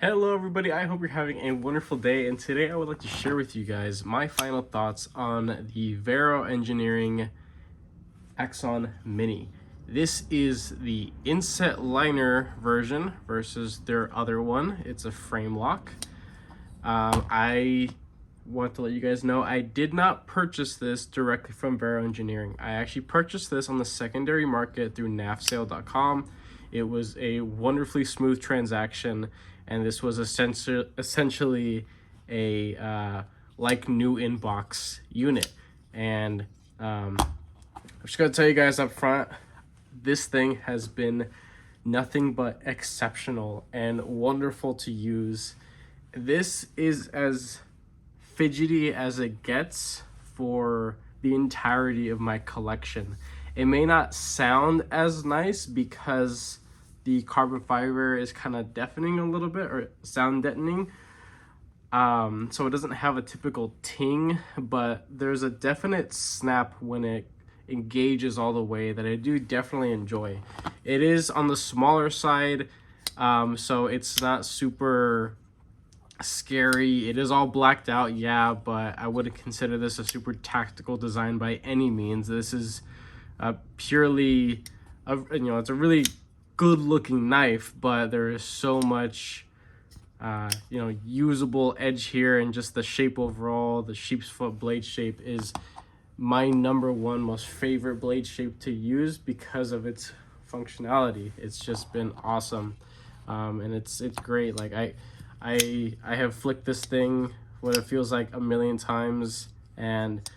Hello everybody, I hope you're having a wonderful day, and today I would like to share with you guys my final thoughts on the Vero Engineering Axon Mini. This is the inset liner version versus their other one. It's a frame lock. I want to let you guys know I did not purchase this directly from Vero Engineering. I actually purchased this on the secondary market through nafsale.com. It was a wonderfully smooth transaction, and this was essentially a like new inbox unit. And I'm just gonna tell you guys up front, this thing has been nothing but exceptional and wonderful to use. This is as fidgety as it gets for the entirety of my collection. It may not sound as nice because the carbon fiber is kind of deafening a little bit, or sound deadening. So it doesn't have a typical ting, but there's a definite snap when it engages all the way that I do definitely enjoy. It is on the smaller side, so it's not super scary. It is all blacked out, yeah, but I wouldn't consider this a super tactical design by any means. This is purely, it's a really good looking knife, but there is so much usable edge here, and just the shape overall. The sheep's foot blade shape is my number one most favorite blade shape to use because of its functionality. It's just been awesome, and it's great. Like I have flicked this thing what it feels like a million times, and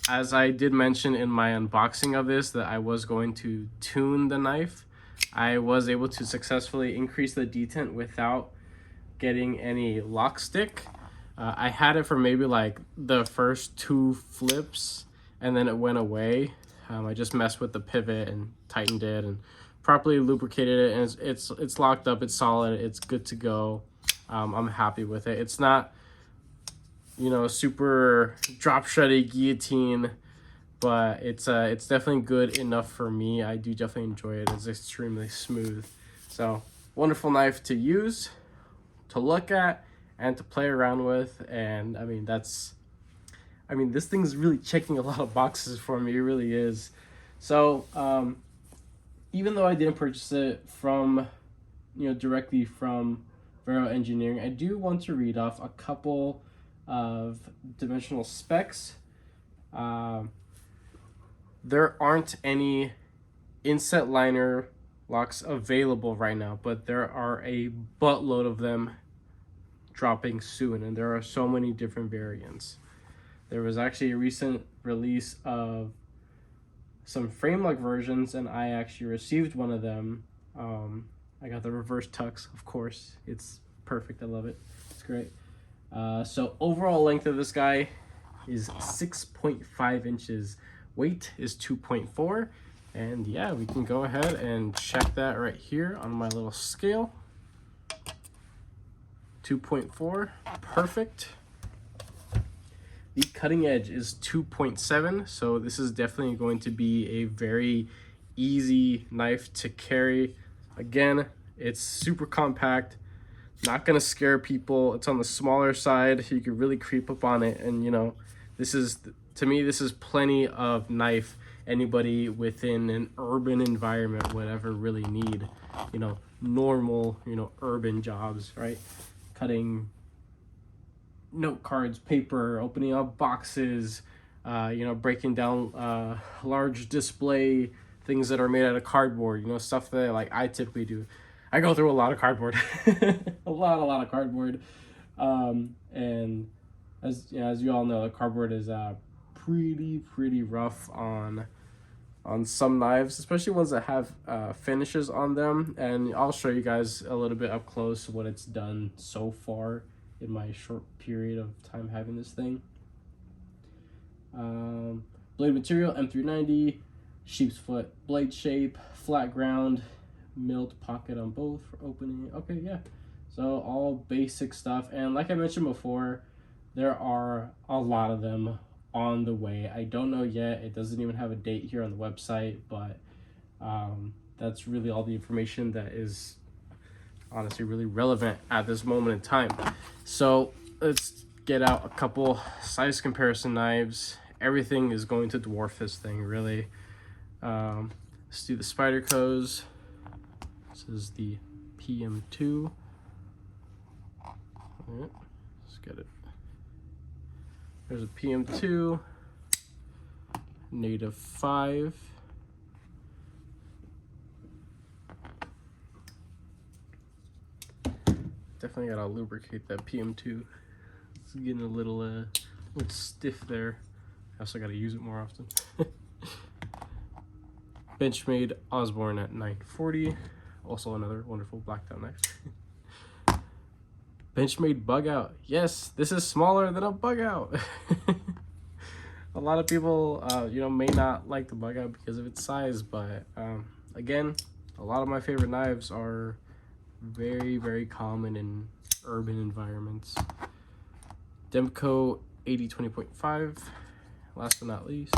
as I did mention in my unboxing of this that I was going to tune the knife, I was able to successfully increase the detent without getting any lock stick. I had it for maybe like the first 2 flips, and then it went away. I just messed with the pivot and tightened it and properly lubricated it, and it's locked up, it's solid, it's good to go. I'm happy with it. It's not super drop shreddy guillotine, but it's definitely good enough for me. I do definitely enjoy it. It's extremely smooth. So wonderful knife to use, to look at, and to play around with. And this thing's really checking a lot of boxes for me. It really is. So even though I didn't purchase it from directly from Vero Engineering, I do want to read off a couple of dimensional specs. There aren't any inset liner locks available right now, but there are a buttload of them dropping soon, and there are so many different variants. There was actually a recent release of some frame lock versions, and I actually received one of them. I got the reverse tux, of course. It's perfect. I love it. It's great. So overall length of this guy is 6.5 inches. Weight is 2.4. And yeah, we can go ahead and check that right here on my little scale. 2.4, perfect. The cutting edge is 2.7, so this is definitely going to be a very easy knife to carry. Again, it's super compact, not gonna scare people. It's on the smaller side, you can really creep up on it, and this is, to me, this is plenty of knife anybody within an urban environment would ever really need. Normal, urban jobs, right? Cutting note cards, paper, opening up boxes, breaking down large display things that are made out of cardboard, stuff that like I typically do. I go through a lot of cardboard, a lot of cardboard, and as you all know, the cardboard is pretty rough on some knives, especially ones that have finishes on them. And I'll show you guys a little bit up close what it's done so far in my short period of time having this thing. Blade material M390, sheep's foot blade shape, flat ground, milled pocket on both for opening. Okay, yeah, so all basic stuff. And like I mentioned before, there are a lot of them on the way. I don't know yet, it doesn't even have a date here on the website, but that's really all the information that is honestly really relevant at this moment in time. So let's get out a couple size comparison knives. Everything is going to dwarf this thing, really. Let's do the Spyderco's. This is the PM2. Right, let's get it. There's a PM2, native 5. Definitely gotta lubricate that PM2. It's getting a little stiff there. I also gotta use it more often. Benchmade Osborne at 940. Also another wonderful blacked out knife. Benchmade Bug Out. Yes, this is smaller than a Bug Out. A lot of people, may not like the Bug Out because of its size, but again, a lot of my favorite knives are very, very common in urban environments. Demco 80-20.5. Last but not least,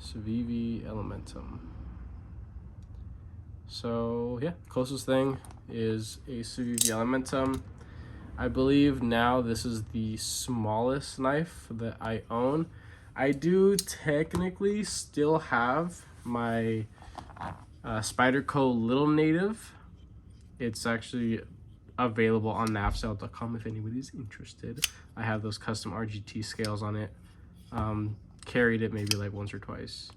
Civivi Elementum. So yeah, closest thing is a Civivi Elementum. I believe now this is the smallest knife that I own. I do technically still have my Spyderco Little Native. It's actually available on navsale.com if anybody's interested. I have those custom RGT scales on it. Carried it maybe like once or twice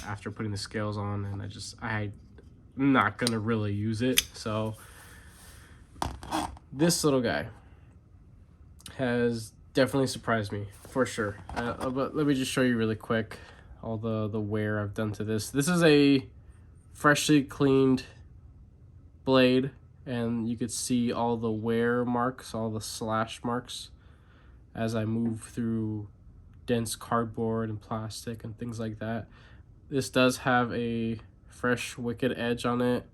after putting the scales on, and I'm not gonna really use it. So this little guy has definitely surprised me for sure. But let me just show you really quick all the wear I've done to this. This is a freshly cleaned blade, and you could see all the wear marks, all the slash marks as I move through dense cardboard and plastic and things like that. This does have a fresh wicked edge on it,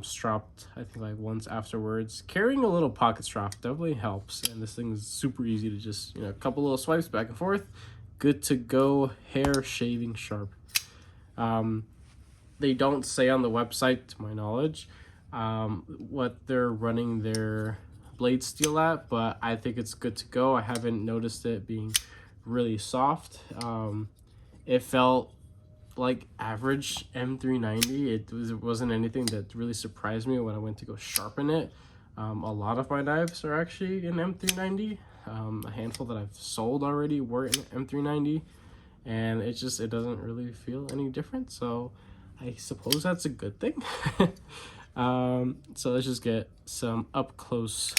stropped I think like once afterwards. Carrying a little pocket strap definitely helps, and this thing is super easy to just, a couple little swipes back and forth, good to go. Hair shaving sharp. They don't say on the website, to my knowledge, what they're running their blade steel at, but I think it's good to go. I haven't noticed it being really soft. It felt like average M390. It wasn't anything that really surprised me when I went to go sharpen it. A lot of my knives are actually in M390. A handful that I've sold already were in M390, and it doesn't really feel any different, so I suppose that's a good thing. So let's just get some up close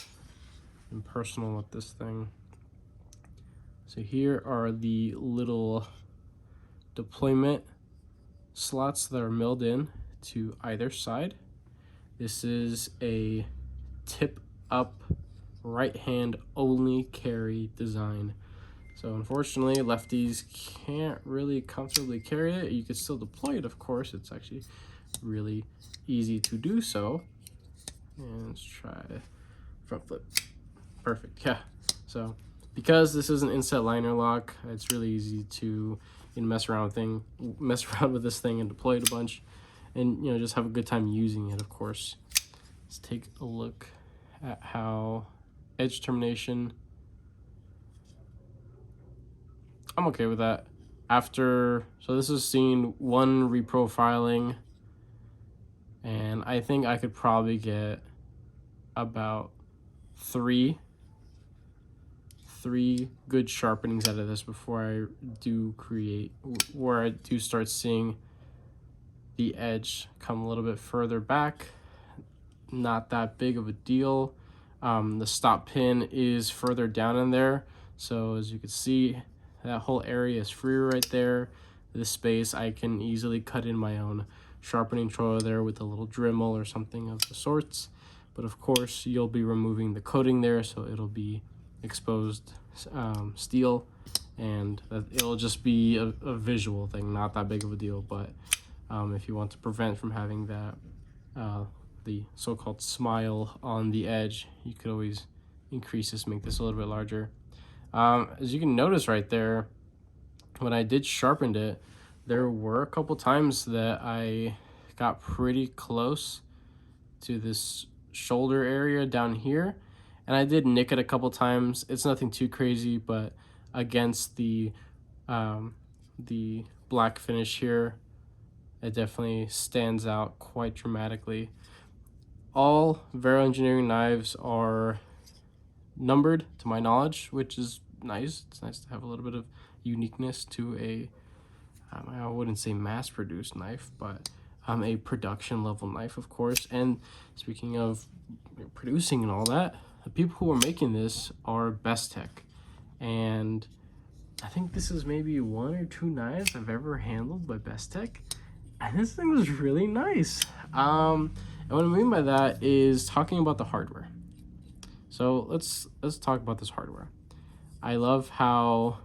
and personal with this thing. So here are the little deployment slots that are milled in to either side. This is a tip up right hand only carry design. So unfortunately, lefties can't really comfortably carry it. You can still deploy it, of course. It's actually really easy to do so. And let's try front flip. Perfect, yeah. So because this is an inset liner lock, it's really easy to mess around with this thing and deploy it a bunch, and just have a good time using it, of course. Let's take a look at how edge termination. I'm okay with that. So this is scene 1 reprofiling, and I think I could probably get about three good sharpenings out of this before I do start seeing the edge come a little bit further back. Not that big of a deal. The stop pin is further down in there, so as you can see, that whole area is free right there. This space, I can easily cut in my own sharpening tool there with a little Dremel or something of the sorts. But of course, you'll be removing the coating there, so it'll be exposed steel, and it'll just be a visual thing, not that big of a deal. But if you want to prevent from having that the so-called smile on the edge, you could always increase this, make this a little bit larger. As you can notice right there, when I did sharpen it, there were a couple times that I got pretty close to this shoulder area down here, and I did nick it a couple times. It's nothing too crazy, but against the black finish here, it definitely stands out quite dramatically. All Vero Engineering knives are numbered to my knowledge, which is nice. It's nice to have a little bit of uniqueness to a I wouldn't say mass-produced knife, but a production level knife, of course. And speaking of producing and all that, the people who are making this are Bestech, and I think this is maybe 1 or 2 knives I've ever handled by Bestech, and this thing was really nice. And what I mean by that is talking about the hardware. So let's talk about this hardware. I love how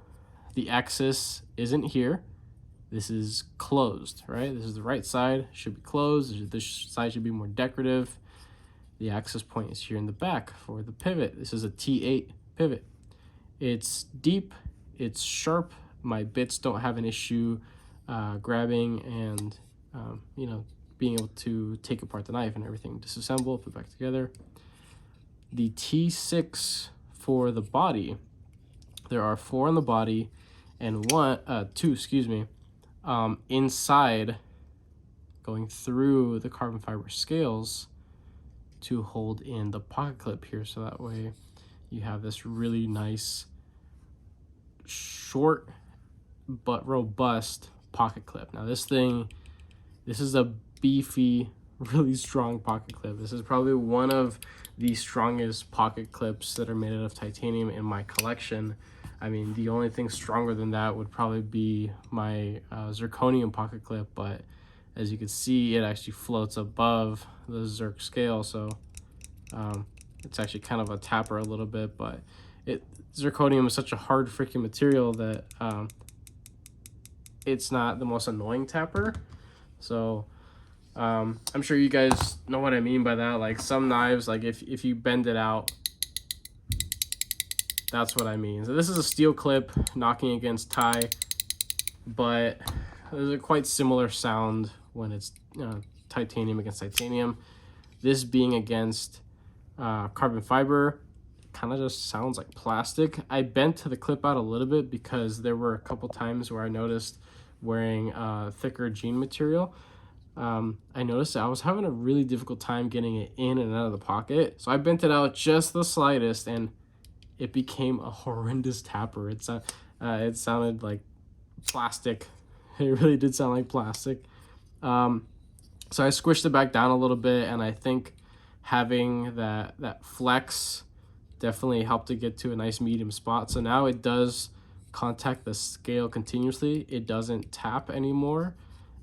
the axis isn't here. This is closed, right? This is the right side, should be closed. This side should be more decorative. The axis point is here in the back for the pivot. This is a T8 pivot. It's deep, it's sharp. My bits don't have an issue grabbing and you know, being able to take apart the knife and everything, disassemble, put back together. The T6 for the body, there are 4 on the body and 2, excuse me, inside, going through the carbon fiber scales to hold in the pocket clip here, so that way you have this really nice short but robust pocket clip. Now this is a beefy, really strong pocket clip. This is probably one of the strongest pocket clips that are made out of titanium in my collection. I mean, the only thing stronger than that would probably be my zirconium pocket clip, but as you can see, it actually floats above the Zirc scale, so it's actually kind of a tapper a little bit, but zirconium is such a hard freaking material that it's not the most annoying tapper. So I'm sure you guys know what I mean by that. Like some knives, like if you bend it out, that's what I mean. So this is a steel clip knocking against tie, but there's a quite similar sound when it's titanium against titanium. This being against carbon fiber, kind of just sounds like plastic. I bent the clip out a little bit because there were a couple times where I noticed wearing thicker jean material. I noticed that I was having a really difficult time getting it in and out of the pocket. So I bent it out just the slightest and it became a horrendous tapper. It sounded like plastic. It really did sound like plastic. So I squished it back down a little bit, and I think having that flex definitely helped to get to a nice medium spot. So now it does contact the scale continuously. It doesn't tap anymore,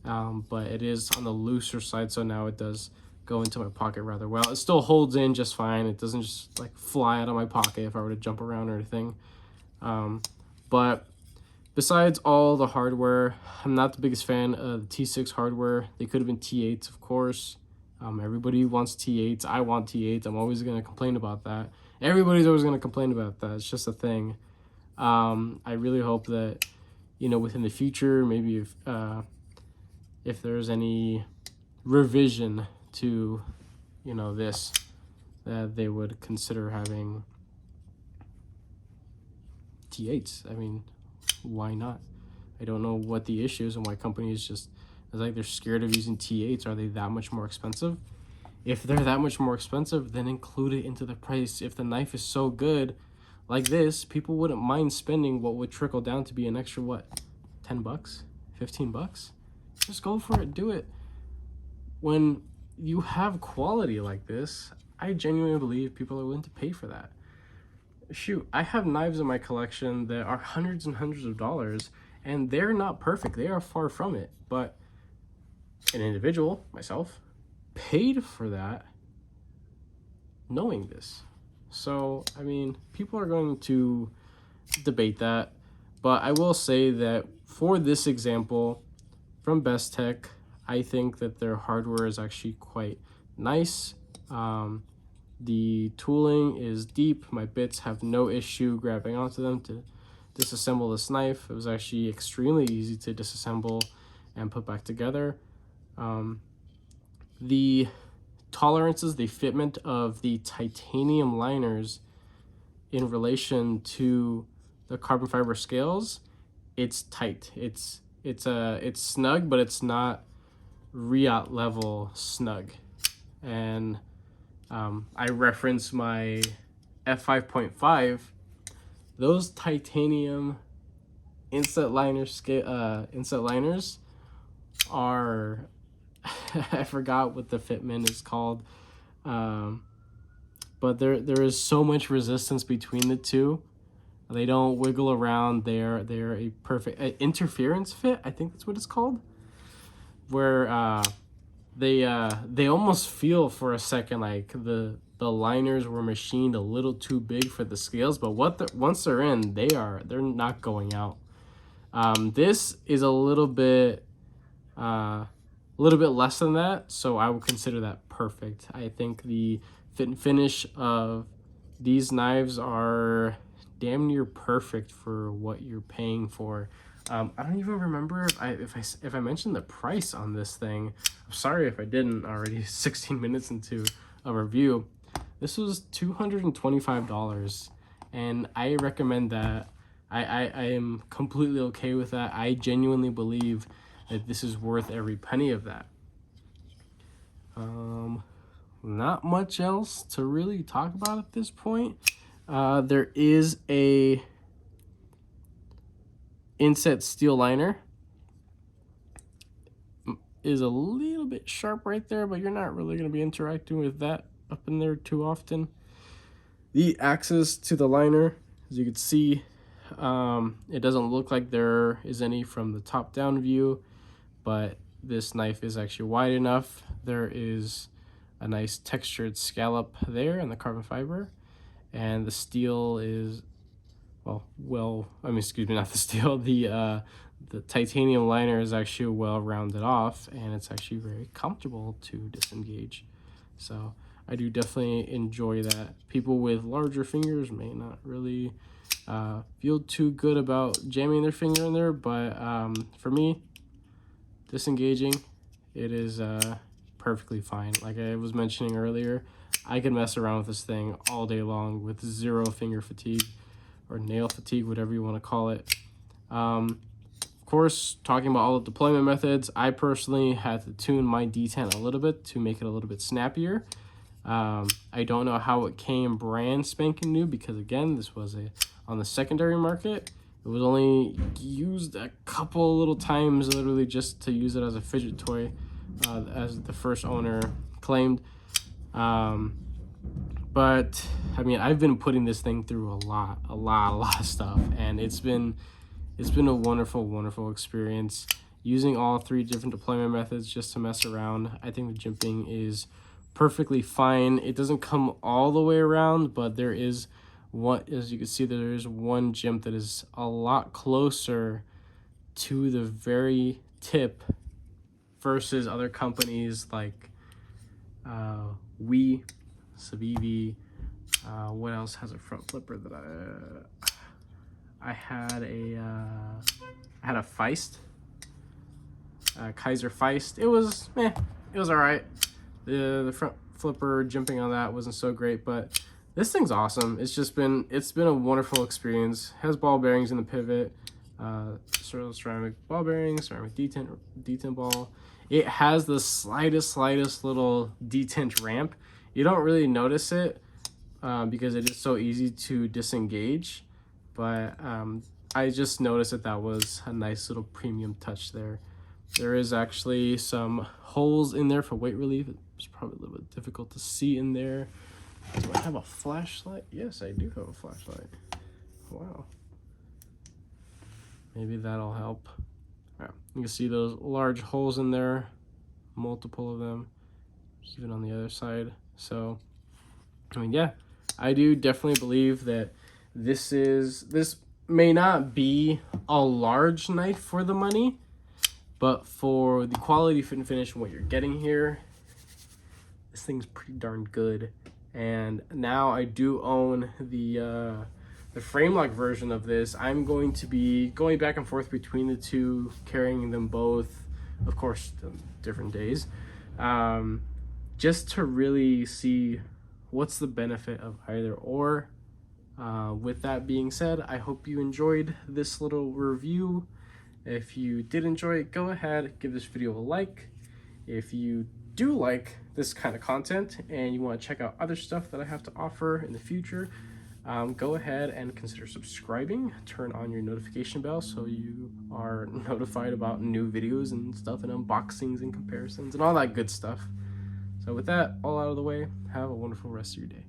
but it is on the looser side, so now it does go into my pocket rather well. It still holds in just fine. It doesn't just like fly out of my pocket if I were to jump around or anything. But besides all the hardware, I'm not the biggest fan of the T6 hardware. They could have been T8s, of course. Everybody wants T8s. I want T8s. I'm always going to complain about that. Everybody's always going to complain about that. It's just a thing. I really hope that, within the future, maybe if there's any revision to, this, that they would consider having T8s. I mean, why not? I don't know what the issue is and why companies it's like they're scared of using T8s. Are they that much more expensive? If they're that much more expensive, then include it into the price. If the knife is so good like this, people wouldn't mind spending what would trickle down to be an extra, what, 10 bucks, 15 bucks? Just go for it, do it. When you have quality like this, I genuinely believe people are willing to pay for that. Shoot, I have knives in my collection that are hundreds and hundreds of dollars, and they're not perfect. They are far from it. But an individual, myself, paid for that knowing this. So, I mean, people are going to debate that. But I will say that for this example, from Bestech, I think that their hardware is actually quite nice. The tooling is deep. My bits have no issue grabbing onto them to disassemble this knife. It was actually extremely easy to disassemble and put back together. The tolerances, the fitment of the titanium liners in relation to the carbon fiber scales, it's tight. It's snug, but it's not Riot level snug. And I reference my F5.5. Those titanium inset liners are I forgot what the fitment is called, but there is so much resistance between the two. They don't wiggle around. They're a perfect interference fit, I think that's what it's called, where they almost feel for a second like the liners were machined a little too big for the scales, but once they're in, they're not going out. This is a little bit less than that, so I would consider that perfect. I think the fit and finish of these knives are damn near perfect for what you're paying for. I don't even remember if I mentioned the price on this thing. I'm sorry if I didn't already. 16 minutes into a review. This was $225, and I recommend that. I am completely okay with that. I genuinely believe that this is worth every penny of that. Not much else to really talk about at this point. There is a inset steel liner. Is a little bit sharp right there, but you're not really going to be interacting with that up in there too often. The axis to the liner, as you can see, it doesn't look like there is any from the top down view, but this knife is actually wide enough. There is a nice textured scallop there in the carbon fiber, and the steel is excuse me, not the steel, the titanium liner is actually well rounded off, and it's actually very comfortable to disengage. So I do definitely enjoy that. People with larger fingers may not really feel too good about jamming their finger in there, but for me, disengaging, it is perfectly fine. Like I was mentioning earlier, I can mess around with this thing all day long with zero finger fatigue or nail fatigue, whatever you want to call it. Of course, talking about all the deployment methods, I personally had to tune my detent a little bit to make it a little bit snappier. I don't know how it came brand spanking new, because again, this was on the secondary market. It was only used a couple little times, literally just to use it as a fidget toy, as the first owner claimed. But I mean, I've been putting this thing through a lot of stuff, and it's been a wonderful experience using all three different deployment methods just to mess around. I think the jimping is perfectly fine. It doesn't come all the way around, but there is one, as you can see, there is one jimp that is a lot closer to the very tip versus other companies like Civivi. What else has a front flipper that I had a Feist, Kaiser Feist. It was all right. The front flipper jimping on that wasn't so great, but this thing's awesome. It's been a wonderful experience. It has ball bearings in the pivot, sort of ceramic ball bearings, ceramic detent ball. It has the slightest little detent ramp. You don't really notice it because it is so easy to disengage, but I just noticed that was a nice little premium touch there. There is actually some holes in there for weight relief. It's probably a little bit difficult to see in there. Do I have a flashlight? Yes, I do have a flashlight. Wow. Maybe that'll help. All right. You can see those large holes in there, multiple of them, even on the other side. So, I mean, yeah, I do definitely believe that this may not be a large knife for the money, but for the quality, fit, and finish and what you're getting here, this thing's pretty darn good. And now I do own the frame lock version of this. I'm going to be going back and forth between the two, carrying them both, of course, different days. just to really see what's the benefit of either or. With that being said, I hope you enjoyed this little review. If you did enjoy it, go ahead, give this video a like. If you do like this kind of content and you want to check out other stuff that I have to offer in the future, go ahead and consider subscribing. Turn on your notification bell so you are notified about new videos and stuff, and unboxings and comparisons and all that good stuff. So with that all out of the way, have a wonderful rest of your day.